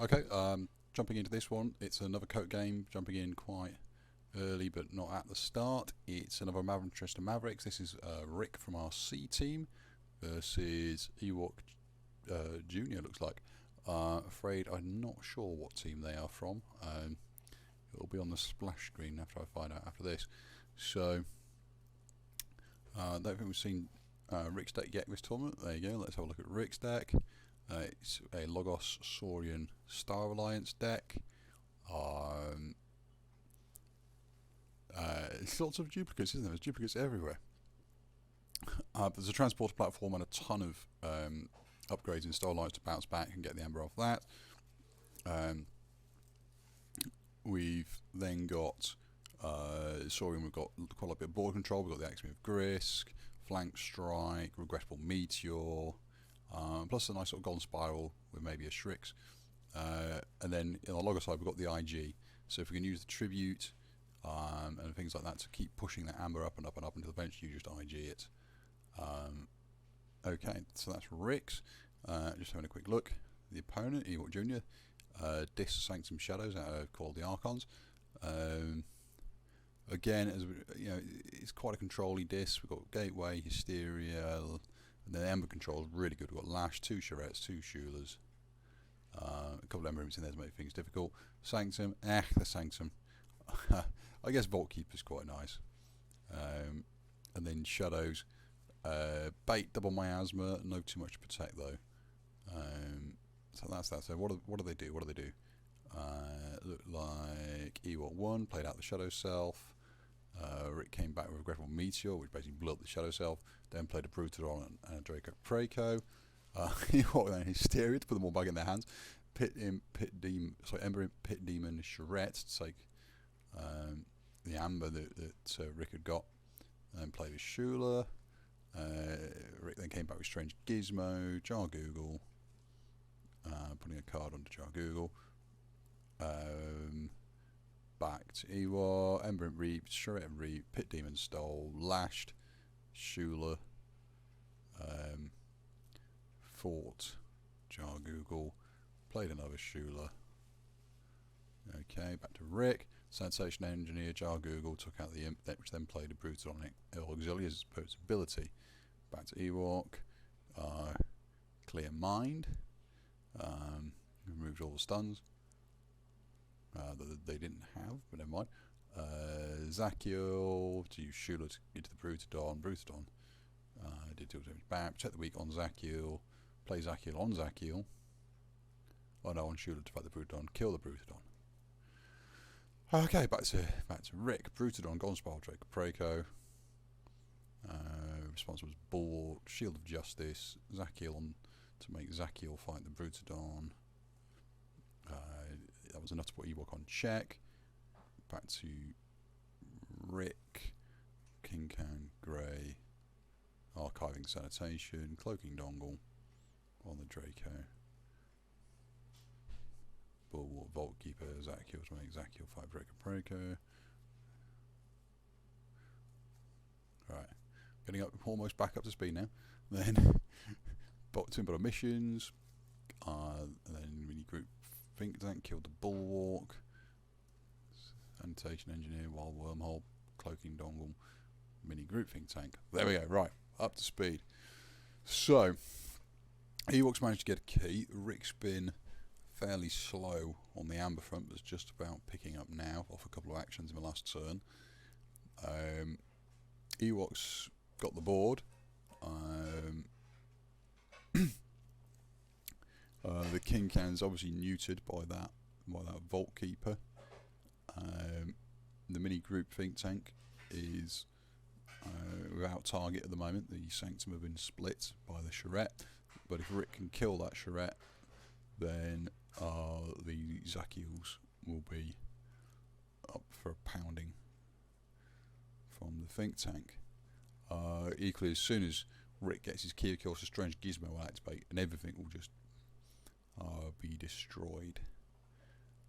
Okay, jumping into this one, it's another Kote game, jumping in quite early but not at the start. It's another Mavericks. This is Rick from our C team versus Ewok Junior, looks like. Afraid I'm not sure what team they are from. It'll be on the splash screen after I find out after this. So, I don't think we've seen Rick's deck yet this tournament. There you go, let's have a look at Rick's deck. It's a Logos Saurian Star Alliance deck. It's lots of duplicates, isn't there? There's duplicates everywhere. There's a transporter platform and a ton of upgrades in Star Alliance to bounce back and get the Ember off that. We've then got Saurian, we've got quite a bit of board control. We've got the Axeman of Grisk, Flank Strike, Regrettable Meteor, plus a nice sort of Golden Spiral with maybe a Shrix. And then on the Logos side, we've got the IG. So if we can use the Tribute and things like that to keep pushing that Amber up and up and up until eventually you just IG it. Okay, so that's Rick's. Just having a quick look. The opponent, Ewok Junior, Dis Sanctum Shadows out of Call of the Archons. Again, as you know, it's quite a control-y Dis. We've got Gateway, Hysteria, and then Ember control is really good. We've got Lash, 2 Charrettes, 2 Shulas, a couple of Ember Imps in there to make things difficult. Sanctum, the Sanctum. I guess Vault Keeper's quite nice. And then Shadows, Bait, Double Miasma, no too much to protect though. So that's that. So what do they do? What do they do? Look like Ewok 1 played out the Shadow Self. Rick came back with a Regrettable Meteor, which basically blew up the Shadow Self. Then played a Brutodon and a Draco Preco. Ewok then Hysteria to put them all back in their hands. Ember Imp, Pit Demon, Charette to take the Amber that Rick had got. And then played with Shula. Rick then came back with Strange Gizmo, Jar Google, putting a card onto Jar Google. Back to Ewok, Ember Imp Reap, Charette and Reap, Pit Demon Stole, Lashed, Shula, Fort, Jar Google, played another Shula. Okay, back to Rick. Sensation Engineer, Jar Google, took out the Imp, which then played a Brutodon Auxiliary as its ability. Back to Ewok. Clear Mind. Removed all the stuns that they didn't have, but never mind. Zachiel to use Shula to get to the Brutodon. Brutodon did 2 damage back. Check the weak on Zachiel. Play Zachiel on Zachiel. Oh no, on Shula to fight the Brutodon. Kill the Brutodon. Okay, back to Rick. Brutodon, Golden Spiral, Draco Preco. Response was Bulwark, Shield of Justice, Zachiel on to make Zachiel fight the Brutodon. That was enough to put Ewok on check. Back to Rick. Kinkan, Grey, Archiving Sanitation, Cloaking Dongle on the Draco. Bulwark, Vault Keeper, Zachiel to make Zachiel fight Draco Preco. Right, getting up almost back up to speed now. Then Twin Bottom Missions, and then mini group Think Tank killed the Bulwark, Sanitation Engineer, Wild Wormhole, Cloaking Dongle, mini group Think Tank. There we go. Right, up to speed. So Ewok's managed to get a key. Rick's been fairly slow on the Amber front, but it's just about picking up now off a couple of actions in the last turn. Ewok's got the board. The Kinkan's obviously neutered by that Vault Keeper. The mini group Think Tank is without target at the moment. The Sanctum have been split by the Charette, but if Rick can kill that Charette, then the Zachiels will be up for a pounding from the Think Tank. Equally, as soon as Rick gets his key, of course, a Strange Gizmo will activate and everything will just be destroyed.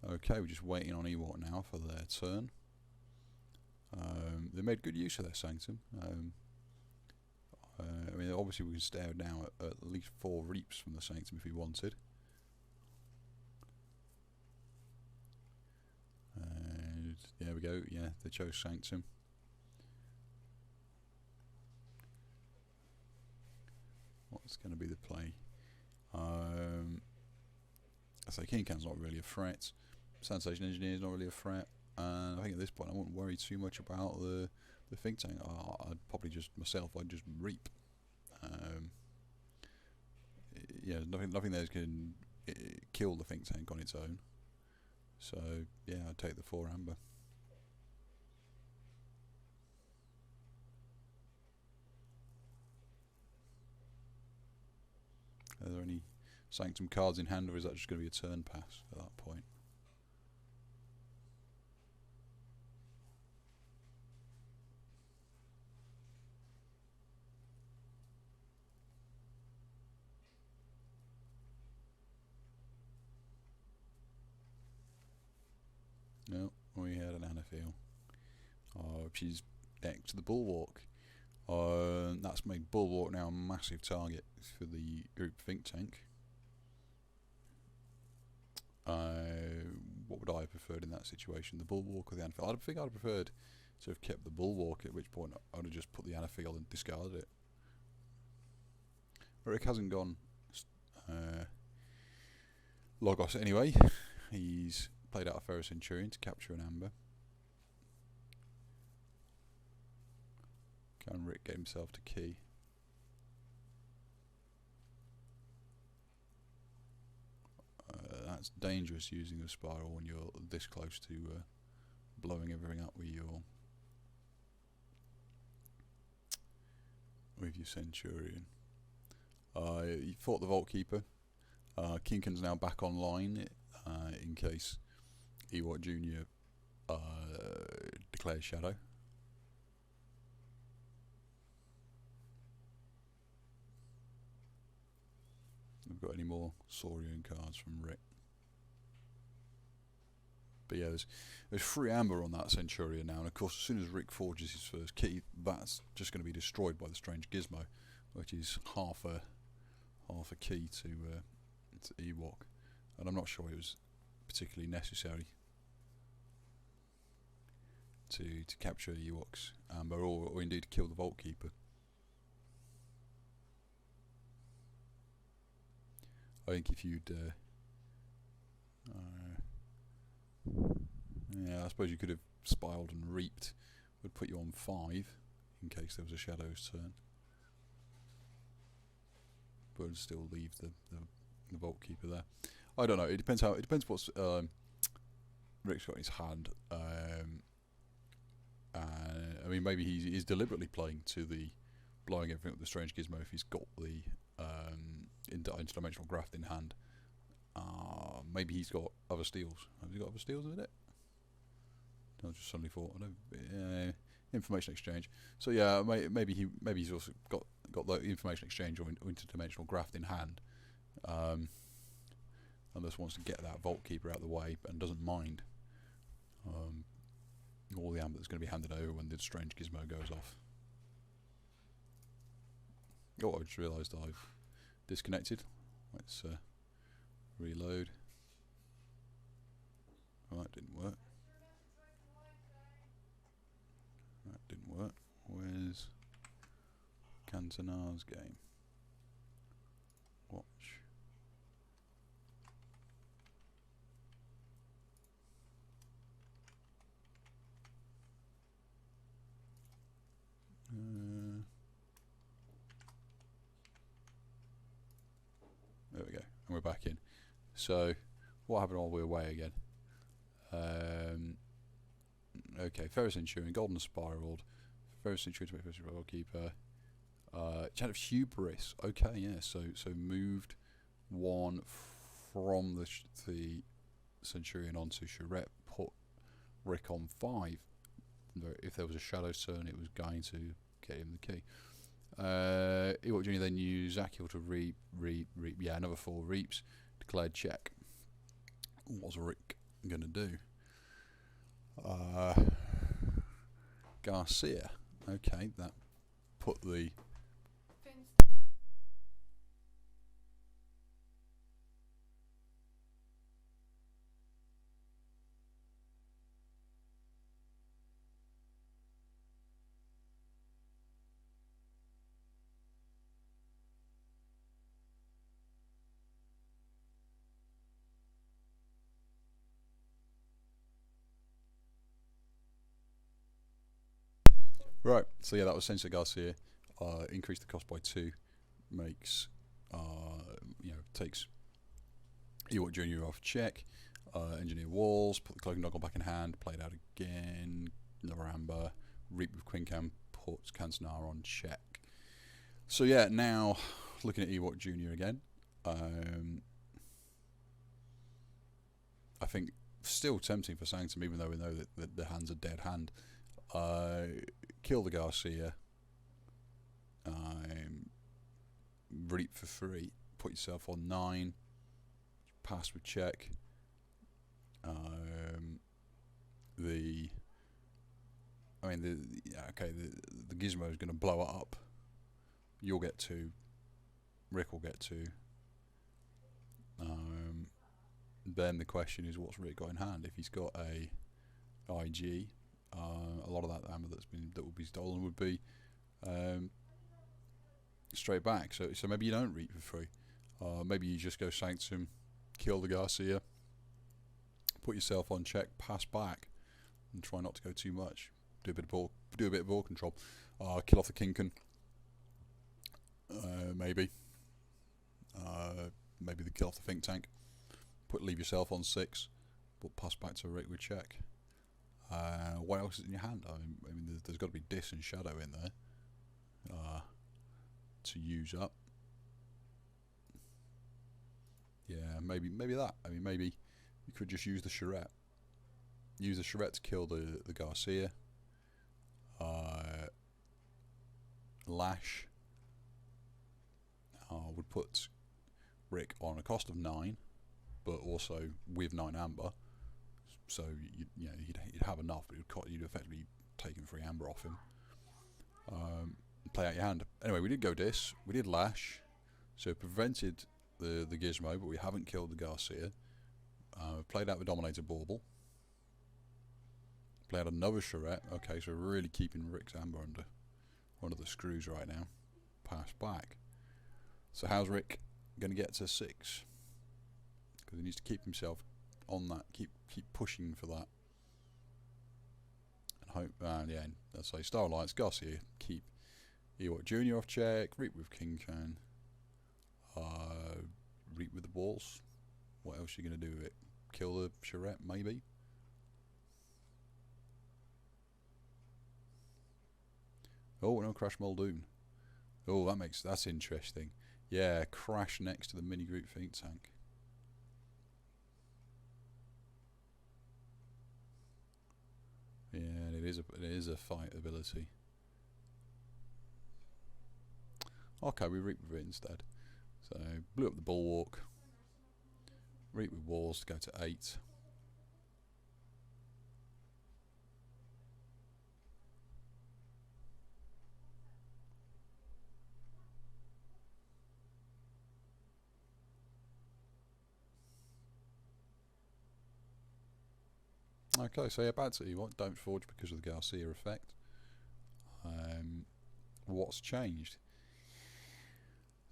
Okay, we're just waiting on Ewok now for their turn. They made good use of their Sanctum. I mean, obviously we can stare now at least 4 Reaps from the Sanctum if we wanted. There we go. Yeah, they chose Sanctum. What's going to be the play? I say King Can's not really a threat. Sanitation Engineer is not really a threat. And I think at this point I wouldn't worry too much about the think tank. I'd probably just I'd just reap. Yeah, nothing there can kill the think tank on its own. So yeah, I'd take the 4 amber. Are there any Sanctum cards in hand, or is that just going to be a turn pass at that point? No, we had an Anaphiel. She's next to the Bulwark. That's made Bulwark now a massive target for the group think tank. What would I have preferred in that situation? The Bulwark or the Anaphiel? I think I'd have preferred to have kept the Bulwark, at which point I'd have just put the Anaphiel and discarded it. Rick hasn't gone Logos anyway. He's played out a Ferro Centurion to capture an amber. Can Rick get himself to key? That's dangerous using a spiral when you're this close to blowing everything up with your Centurion. He fought the Vault Keeper. Kinken's now back online in case Ewok Jr. Declares Shadow. We've got any more Saurian cards from Rick? But yeah, there's 3 amber on that Centurion now, and of course as soon as Rick forges his first key, that's just going to be destroyed by the strange gizmo, which is half a key to Ewok, and I'm not sure it was particularly necessary to capture Ewok's amber, or indeed to kill the Vault Keeper. I think if you'd yeah, I suppose you could have spiraled and reaped, would put you on 5 in case there was a Shadow's turn, but would still leave the Vault Keeper there. I don't know. It depends what's Rick's got in his hand. I mean, maybe he's deliberately playing to the blowing everything with the strange gizmo if he's got the interdimensional graft in hand. Maybe he's got other steals. Has he got other steals with it? I just suddenly thought, information exchange. So yeah, maybe he's also got the information exchange or interdimensional graft in hand, and just wants to get that Vault Keeper out of the way and doesn't mind all the amber that's going to be handed over when the strange gizmo goes off. Oh, I just realised I've disconnected. Let's reload. Oh, that didn't work. That didn't work. Where's Cantonar's game? Watch. There we go, and we're back in. So, what happened while we were away again? Okay, Ferro Centurion, Golden Spiraled, Ferro Centurion to make Ferro Centurion Keeper. Chant of Hubris. Okay, yeah. So moved 1 from the Centurion onto Charette, put Rick on 5. If there was a Shadow's turn, it was going to get him the key. Ewok Jr. then used Zakiel to reap. Yeah, another 4 reaps. Declared check. What's Rick going to do? Garcia. Okay, that put the Right, so yeah, that was Sensei Garcia. Increased the cost by 2, makes, takes Ewok Jr. off check, engineer walls, put the cloaking doggle back in hand, played out again, another amber, reap with Queen Cam, puts Cansonar on check. So yeah, now looking at Ewok Jr. again, I think still tempting for Sanctum, even though we know that the hand's a dead hand. Kill the Garcia, reap for 3, put yourself on 9, pass with check. The gizmo is going to blow it up. You'll get 2, Rick will get 2. Then the question is, what's Rick got in hand? If he's got a IG, a lot of that ammo that will be stolen would be straight back. So maybe you don't reap for 3. Maybe you just go Sanctum, kill the Garcia, put yourself on check, pass back, and try not to go too much. Do a bit of ball control. Kill off the Kinken. Maybe the kill off the think tank. Leave yourself on 6, but pass back to Rick with check. What else is in your hand? I mean there's got to be Dis and Shadow in there to use up. Yeah, maybe that. I mean, maybe you could just use the Charette. Use the Charette to kill the Garcia. Lash would put Rick on a cost of 9, but also with 9 amber. So you'd have enough, but you'd effectively taken 3 amber off him. Play out your hand. Anyway, we did go Dis, we did Lash, so it prevented the gizmo, but we haven't killed the Garcia. Played out the Dominator Bauble. Played out another Charette. Okay, so we're really keeping Rick's amber under the screws right now. Pass back. So how's Rick going to get to 6? Because he needs to keep himself on that, keep pushing for that. And hope, yeah, let's say Star Alliance, Garcia, keep Ewok Jr. off check, reap with King Khan, reap with the walls. What else are you going to do with it? Kill the Charette, maybe? Oh, no, Crash Muldoon. Oh, that's interesting. Yeah, crash next to the mini group think tank. Yeah, and it is a fight ability. Okay, we reap with it instead. So blew up the bulwark. Reap with walls to go to 8. Okay, so yeah, bad to Ewok, don't forge because of the Garcia effect. What's changed?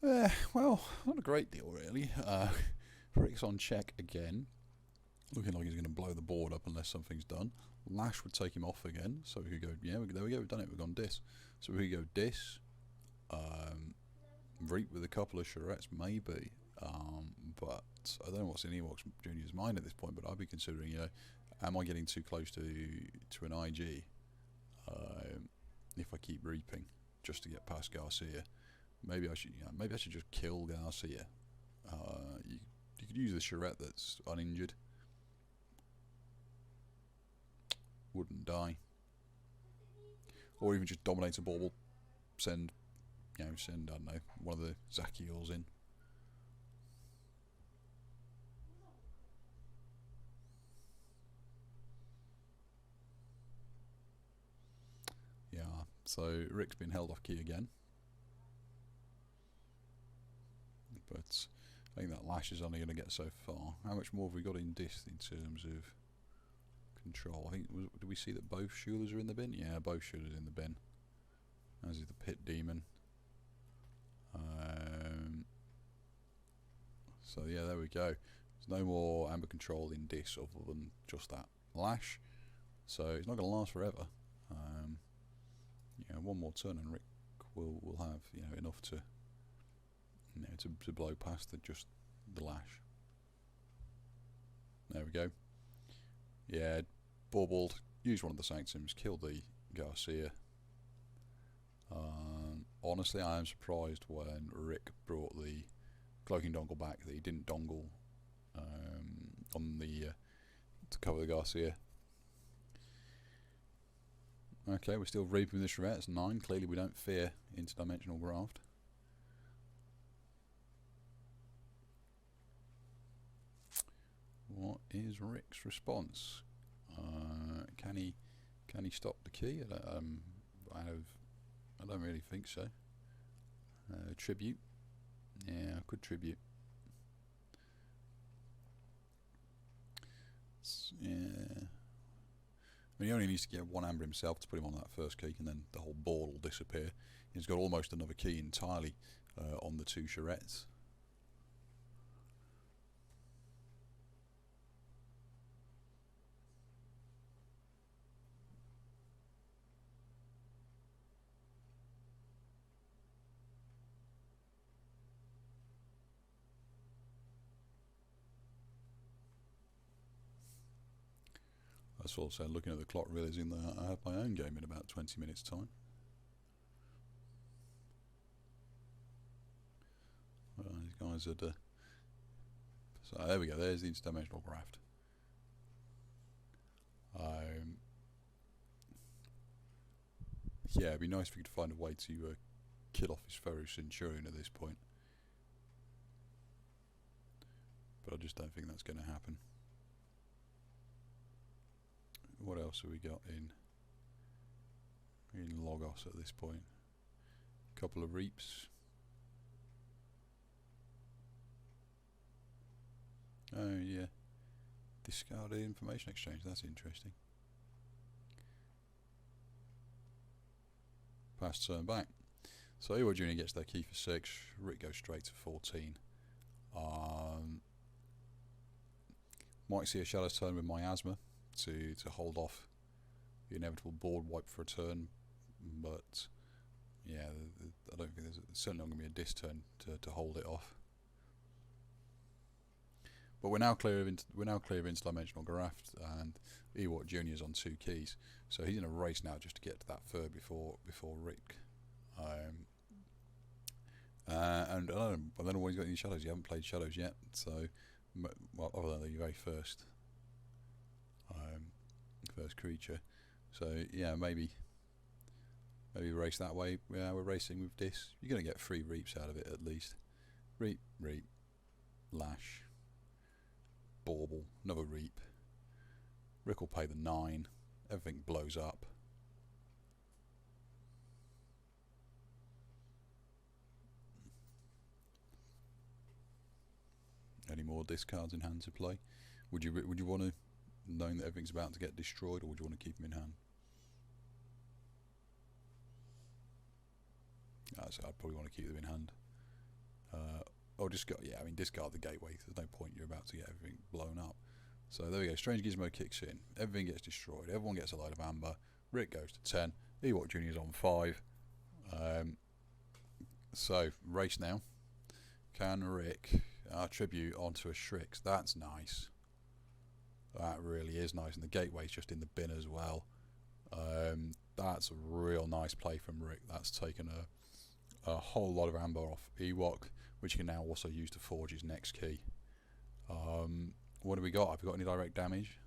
Well, not a great deal really. Rick's on check again, looking like he's going to blow the board up unless something's done. Lash would take him off again, so we could go, yeah, there we go, we've done it, we've gone Dis. So we could go Dis, reap with a couple of Charettes maybe, but I don't know what's in Ewok Jr.'s mind at this point, but I'd be considering, am I getting too close to an IG if I keep reaping just to get past Garcia? Maybe I should just kill Garcia. You could use the Charette that's uninjured. Wouldn't die. Or even just dominate a bauble. Send, I don't know, one of the Zakiels in. Yeah, so Rick's been held off key again. But I think that Lash is only going to get so far. How much more have we got in Dis in terms of control? I think, did we see that both Shooters are in the bin? Yeah, both Shooters in the bin. As is the Pit Demon. So yeah, there we go. There's no more amber control in Dis other than just that Lash. So it's not going to last forever. You know, one more turn and Rick will have, you know, enough to, you know, to blow past just the lash. There we go. Yeah, baubled. Use one of the sanctums. Kill the Garcia. Honestly, I am surprised when Rick brought the cloaking dongle back that he didn't dongle on the to cover the Garcia. Okay, we're still reaping this Charette. It's 9. Clearly, we don't fear interdimensional graft. What is Rick's response? Can he stop the key? I don't really think so. Tribute. Yeah, I could tribute. Yeah. I mean, he only needs to get one amber himself to put him on that first key, and then the whole board will disappear. He's got almost another key entirely on the 2 Charettes. That's also looking at the clock, realising that I have my own game in about 20 minutes' time. These guys are. So there we go. There's the interdimensional graft. Yeah, it'd be nice if we could find a way to kill off his Pharaoh Centurion at this point, but I just don't think that's going to happen. What else have we got in Logos at this point? A couple of reaps. Oh yeah, discarded information exchange. That's interesting. Pass turn back. So Ewok Junior gets their key for 6. Rick goes straight to 14. Might see a Shadow's turn with Miasma to hold off the inevitable board wipe for a turn, but yeah, I don't think there's certainly not going to be a dis turn to hold it off. But we're now clear of interdimensional graft, and Ewok Junior's on 2 keys, so he's in a race now just to get to that third before Rick. And I don't know why he's got any shadows. You haven't played shadows yet, so well, other than the very first creature. So yeah, maybe race that way. Yeah, we're racing with this. You're going to get 3 reaps out of it at least. Reap, lash, bauble, another reap. Rick will pay the 9. Everything blows up. Any more discards in hand to play? Would you want to, knowing that everything's about to get destroyed, or would you want to keep them in hand? So I'd probably want to keep them in hand. Or discard. Yeah, I mean discard the gateway. There's no point. You're about to get everything blown up. So there we go. Strange Gizmo kicks in. Everything gets destroyed. Everyone gets a load of amber. Rick goes to 10. Ewok Junior's on 5. So race now. Can Rick tribute onto a Shrix? That's nice. That really is nice. And the gateway's just in the bin as well. That's a real nice play from Rick. That's taken a whole lot of amber off Ewok, which he can now also use to forge his next key. What do we got? Have we got any direct damage?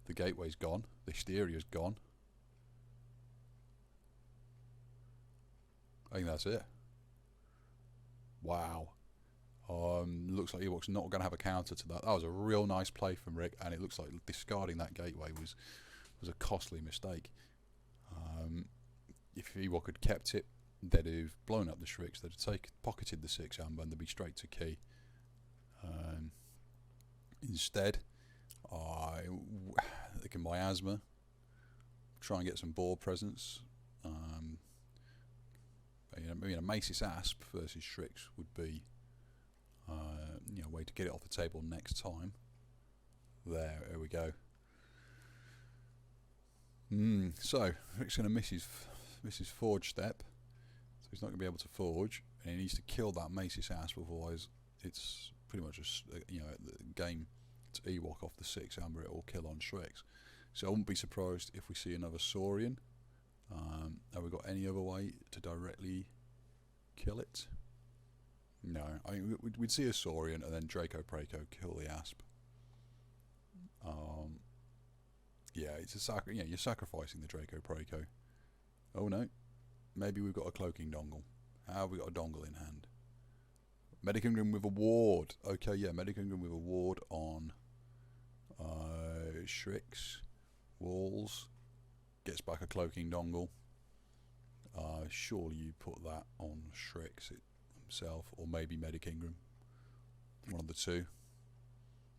The gateway's gone. The Hysteria's gone. I think that's it. Wow. Looks like Ewok's not going to have a counter to that. That was a real nice play from Rick, and it looks like discarding that gateway was a costly mistake. If Ewok had kept it, they'd have blown up the Shrix. They'd have pocketed the 6 amber, and they'd be straight to key. Instead, they can miasma, try and get some board presence. A Macis Asp versus Shrix would be a way to get it off the table next time. There we go. So Rick's going to miss his forge step, so he's not going to be able to forge, and he needs to kill that Mace's Asp, otherwise it's pretty much just the game to Ewok off the 6 amber, it will kill on Shreks. So I wouldn't be surprised if we see another Saurian. Have we got any other way to directly kill it? No, I mean we'd see a Saurian and then Draco Praco kill the Asp. Yeah, it's a you're sacrificing the Draco Praco. Oh no, maybe we've got a cloaking dongle. How have we got a dongle in hand? Medicingrim with a ward. Okay, yeah, Medicingrim with a ward on Shrix walls. Gets back a cloaking dongle. Surely you put that on Shrix himself, or maybe Medicingrim. One of the two.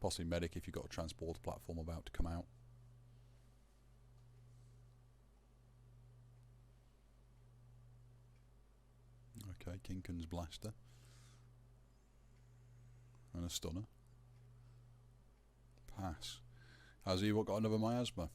Possibly Medic if you've got a transport platform about to come out. Okay, Kinken's Blaster. And a Stunner. Pass. Has Ewok got another Miasma?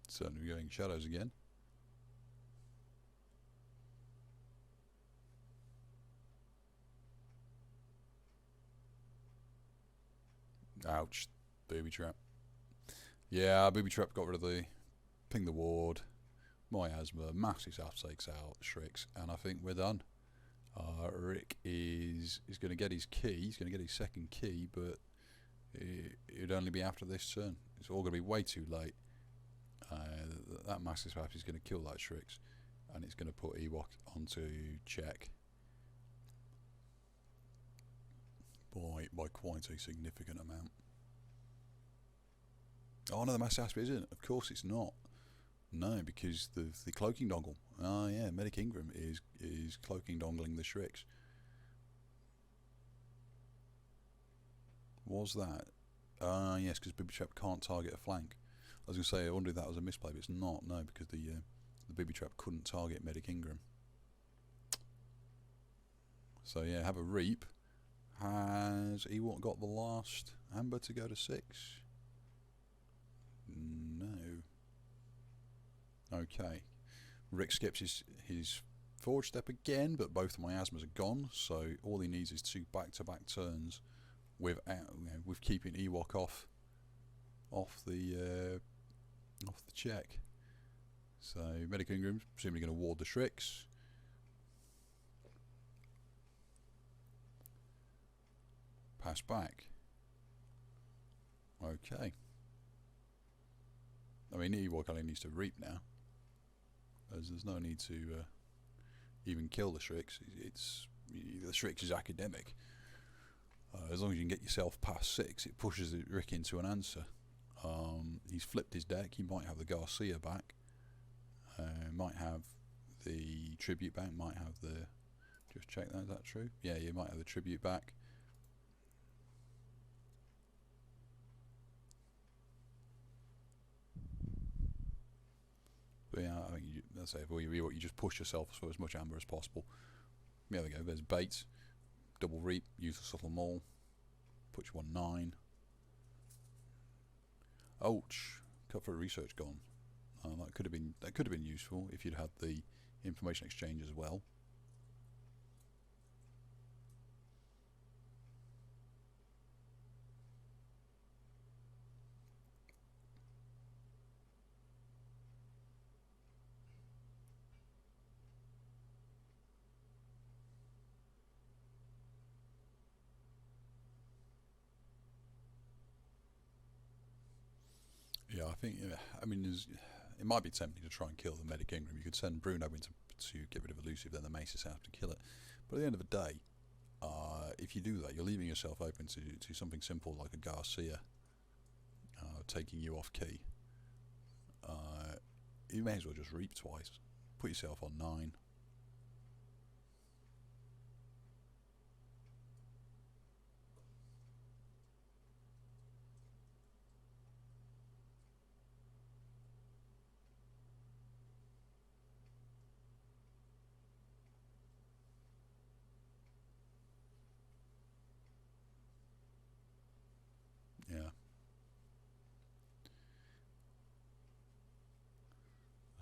Certainly going shadows again. Ouch. Booby trap. Yeah, booby trap got rid of the ping the ward, Miasma, massive takes out Shrix, and I think we're done. Rick is going to get his key. He's going to get his second key, but it'd only be after this turn. It's all going to be way too late. That massive swap is going to kill that Shrix, and it's going to put Ewok onto check by quite a significant amount. Oh no, the massive asp isn't. Of course it's not. No, because the cloaking dongle. Oh yeah, Medicingrim is cloaking dongling the Shrix. Was that? Yes, because Booby Trap can't target a flank. I was going to say, I wonder if that was a misplay, but it's not. No, because the Booby Trap couldn't target Medicingrim. So yeah, have a reap. Has Ewok got the last amber to go to 6? No. Okay. Rick skips his forge step again, but both of my asthmas are gone, so all he needs is 2 back-to-back turns with keeping Ewok off the check. So Medicingrim's presumably going to ward the Shrix. Pass back. Okay. I mean, Ewok only needs to reap now, as there's no need to even kill the Shrix. The Shrix is academic. As long as you can get yourself past 6, it pushes Rick into an answer. He's flipped his deck. He might have the Garcia back. Might have the tribute back. Might have the. Just check that. Is that true? Yeah, you might have the tribute back. But yeah, I think let's say for you just push yourself for as much amber as possible. There we go. There's bait, double reap, use the subtle maul, put you on 9. Ouch! Cut for research gone. That could have been useful if you'd had the information exchange as well. Yeah, I think. I mean, it might be tempting to try and kill the Medicingrim. You could send Bruno in to get rid of Elusive, then the Maces have to kill it. But at the end of the day, if you do that, you're leaving yourself open to something simple like a Garcia taking you off key. You may as well just reap twice. Put yourself on 9.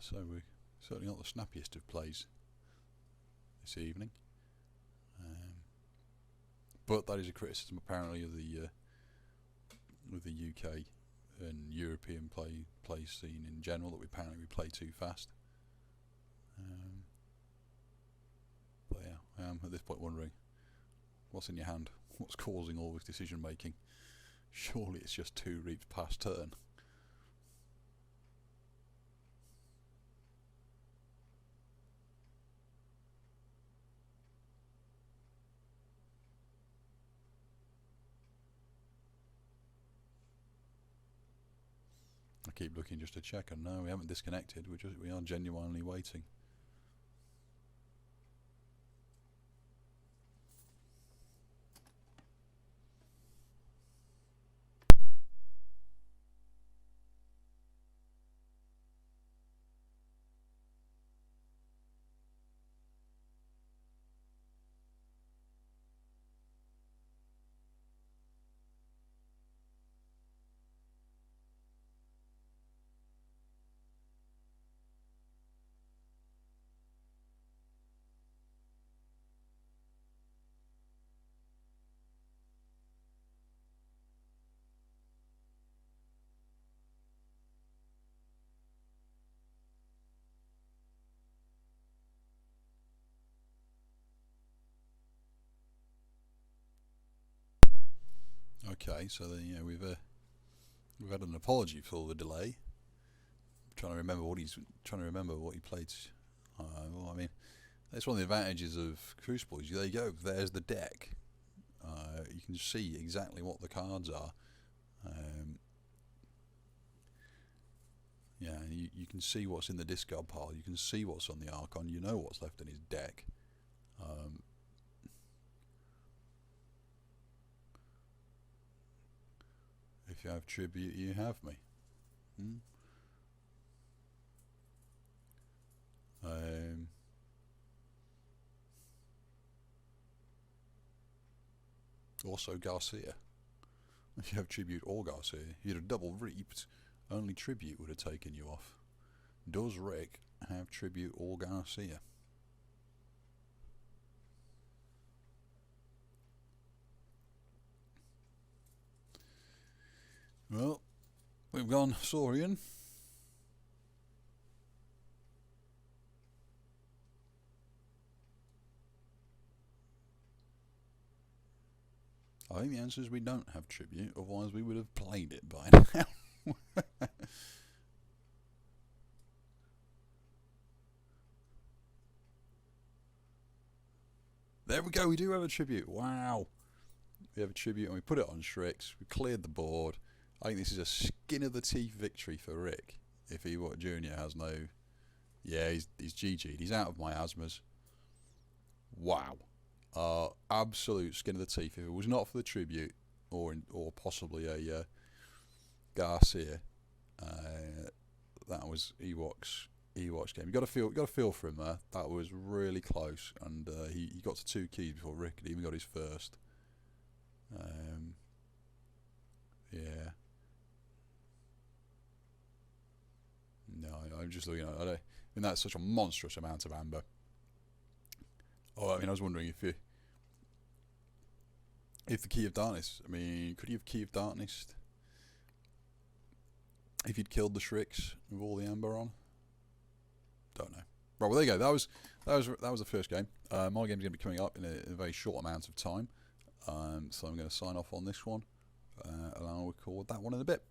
So we're certainly not the snappiest of plays this evening. But that is a criticism apparently of the UK and European play scene in general, that we play too fast. But yeah, I am at this point wondering, what's in your hand? What's causing all this decision making? Surely it's just 2 reaps past turn. I keep looking just to check, and no, we haven't disconnected. We are genuinely waiting. Okay, so then, yeah, we've had an apology for the delay. I'm trying to remember what he played. Well, I mean, that's one of the advantages of Crucible. There you go. There's the deck. You can see exactly what the cards are. Yeah, you can see what's in the discard pile. You can see what's on the Archon. You know what's left in his deck. If you have tribute, you have me. Also Garcia. If you have tribute or Garcia, you'd have double reaped. Only tribute would have taken you off. Does Rick have tribute or Garcia? Well, we've gone Saurian. I think the answer is we don't have tribute, otherwise we would have played it by now. There we go, we do have a tribute. Wow. We have a tribute and we put it on Shrix. We cleared the board. I think this is a skin of the teeth victory for Rick. If Ewok Jr. has no... Yeah, he's GG'd. He's out of miasmas. Wow. Absolute skin of the teeth. If it was not for the tribute, or possibly a Garcia, that was Ewok's game. You got to feel for him there. That was really close, and he got to 2 keys before Rick had even got his first. Yeah. No, I'm just looking at it. I mean, that's such a monstrous amount of amber. Oh, I mean, I was wondering if the Key of Darkness. I mean, could you have Key of Darkness if you'd killed the Shrix with all the amber on? Don't know. Right, well, there you go. That was the first game. My game's going to be coming up in a very short amount of time, so I'm going to sign off on this one, and I'll record that one in a bit.